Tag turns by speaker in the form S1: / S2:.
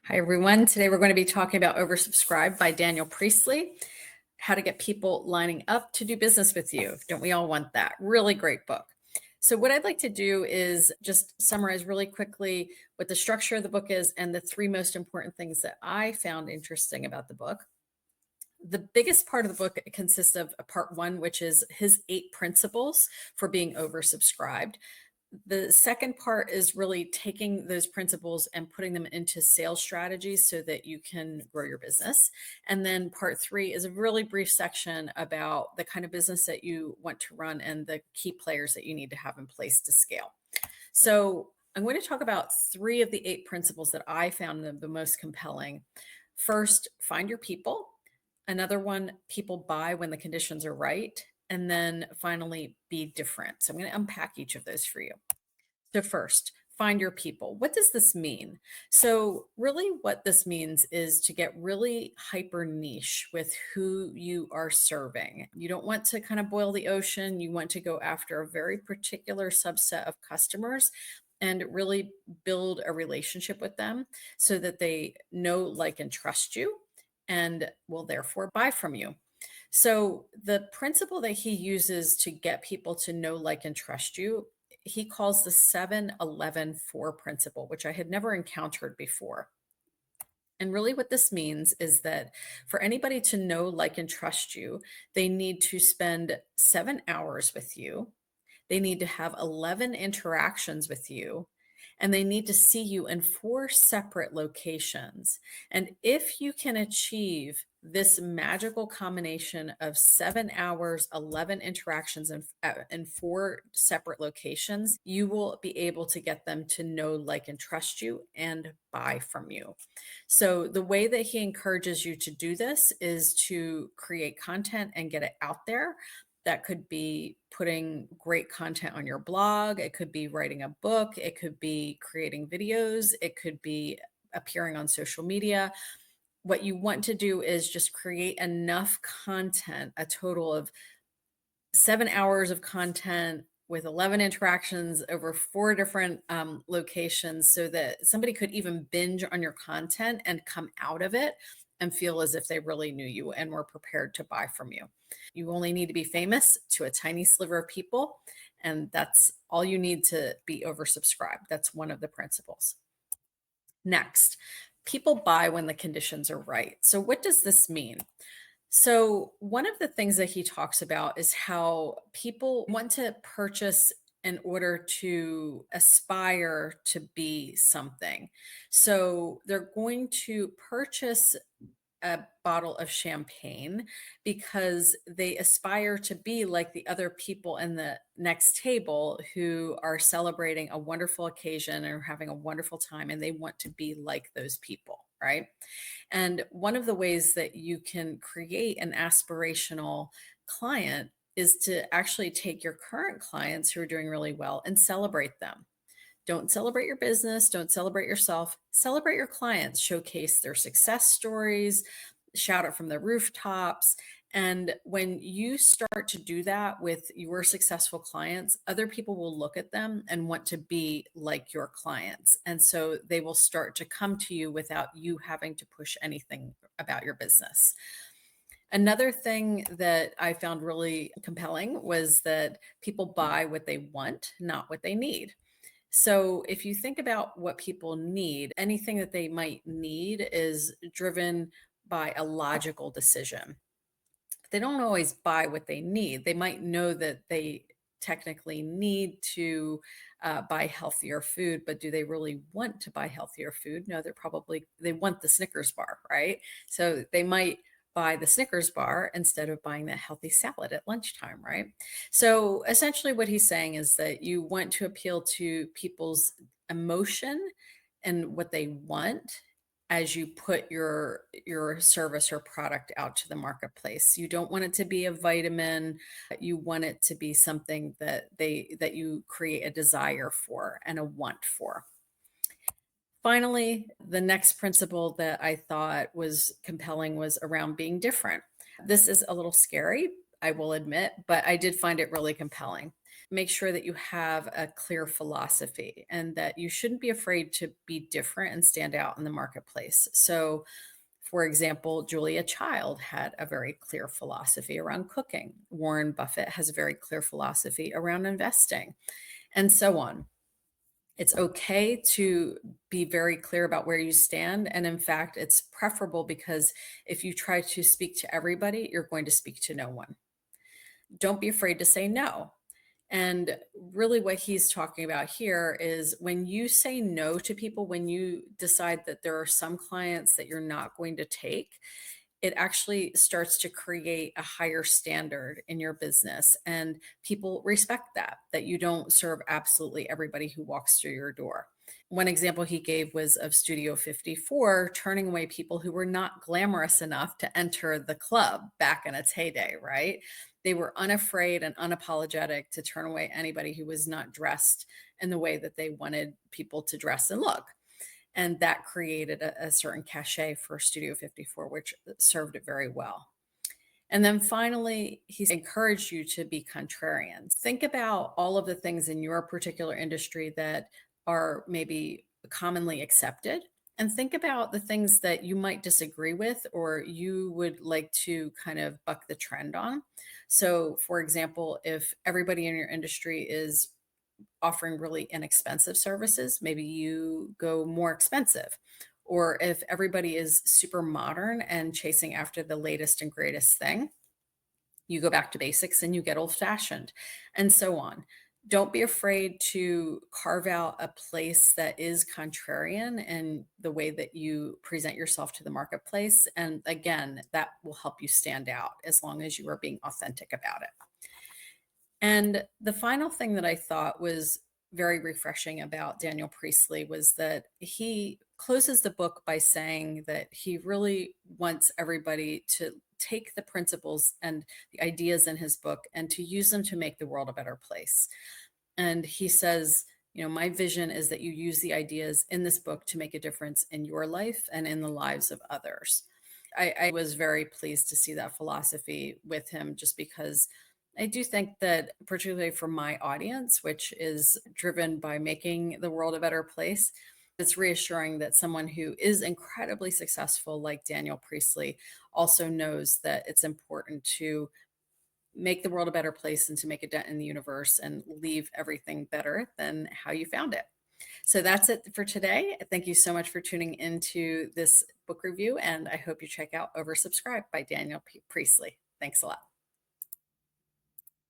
S1: Hi, everyone. Today we're going to be talking about Oversubscribed by Daniel Priestley, how to get people lining up to do business with you. Don't we all want that? Really great book. So what I'd like to do is just summarize really quickly what the structure of the book is and the three most important things that I found interesting about the book. The biggest part of the book consists of part one, which is his 8 principles for being oversubscribed. The second part is really taking those principles and putting them into sales strategies so that you can grow your business. And then part 3 is a really brief section about the kind of business that you want to run and the key players that you need to have in place to scale. So I'm going to talk about 3 of the 8 principles that I found the most compelling. First, find your people. Another one, people buy when the conditions are right. And then finally, be different. So I'm going to unpack each of those for you. So first, find your people. What does this mean? So really what this means is to get really hyper niche with who you are serving. You don't want to kind of boil the ocean. You want to go after a very particular subset of customers and really build a relationship with them so that they know, like, and trust you and will therefore buy from you. So the principle that he uses to get people to know, like, and trust you, he calls the 7-11-4 principle, which I had never encountered before. And really, what this means is that for anybody to know, like, and trust you, they need to spend 7 hours with you. They need to have 11 interactions with you, and they need to see you in 4 separate locations. And if you can achieve this magical combination of 7 hours, 11 interactions, in 4 separate locations, you will be able to get them to know, like, and trust you and buy from you. So the way that he encourages you to do this is to create content and get it out there. That could be putting great content on your blog. It could be writing a book. It could be creating videos. It could be appearing on social media. What you want to do is just create enough content, a total of 7 hours of content with 11 interactions over 4 different locations so that somebody could even binge on your content and come out of it and feel as if they really knew you and were prepared to buy from you. You only need to be famous to a tiny sliver of people, and that's all you need to be oversubscribed. That's one of the principles. Next, people buy when the conditions are right. So, what does this mean? So, one of the things that he talks about is how people want to purchase in order to aspire to be something. So, they're going to purchase a bottle of champagne because they aspire to be like the other people in the next table who are celebrating a wonderful occasion and are having a wonderful time, and they want to be like those people, right? And one of the ways that you can create an aspirational client is to actually take your current clients who are doing really well and celebrate them. Don't celebrate your business, don't celebrate yourself, celebrate your clients, showcase their success stories, shout it from the rooftops. And when you start to do that with your successful clients, other people will look at them and want to be like your clients. And so they will start to come to you without you having to push anything about your business. Another thing that I found really compelling was that people buy what they want, not what they need. So if you think about what people need, anything that they might need is driven by a logical decision. They don't always buy what they need. They might know that they technically need to buy healthier food, but do they really want to buy healthier food? No, they want the Snickers bar, right? So they might buy the Snickers bar instead of buying that healthy salad at lunchtime, right? So essentially what he's saying is that you want to appeal to people's emotion and what they want as you put your service or product out to the marketplace. You don't want it to be a vitamin. You want it to be something that you create a desire for and a want for. Finally, the next principle that I thought was compelling was around being different. This is a little scary, I will admit, but I did find it really compelling. Make sure that you have a clear philosophy and that you shouldn't be afraid to be different and stand out in the marketplace. So, for example, Julia Child had a very clear philosophy around cooking. Warren Buffett has a very clear philosophy around investing, and so on. It's okay to be very clear about where you stand. And in fact, it's preferable because if you try to speak to everybody, you're going to speak to no one. Don't be afraid to say no. And really, what he's talking about here is when you say no to people, when you decide that there are some clients that you're not going to take, it actually starts to create a higher standard in your business. And people respect that, that you don't serve absolutely everybody who walks through your door. One example he gave was of Studio 54 turning away people who were not glamorous enough to enter the club back in its heyday, right? They were unafraid and unapologetic to turn away anybody who was not dressed in the way that they wanted people to dress and look. And that created a certain cachet for Studio 54, which served it very well. And then finally, he's encouraged you to be contrarian. Think about all of the things in your particular industry that are maybe commonly accepted. And think about the things that you might disagree with or you would like to kind of buck the trend on. So, for example, if everybody in your industry is offering really inexpensive services, maybe you go more expensive. Or if everybody is super modern and chasing after the latest and greatest thing, you go back to basics and you get old fashioned, and so on. Don't be afraid to carve out a place that is contrarian in the way that you present yourself to the marketplace. And again, that will help you stand out as long as you are being authentic about it. And the final thing that I thought was very refreshing about Daniel Priestley was that he closes the book by saying that he really wants everybody to take the principles and the ideas in his book and to use them to make the world a better place. And he says, my vision is that you use the ideas in this book to make a difference in your life and in the lives of others. I was very pleased to see that philosophy with him just because I do think that, particularly for my audience, which is driven by making the world a better place, it's reassuring that someone who is incredibly successful, like Daniel Priestley, also knows that it's important to make the world a better place and to make a dent in the universe and leave everything better than how you found it. So that's it for today. Thank you so much for tuning into this book review, and I hope you check out Oversubscribed by Daniel Priestley. Thanks a lot.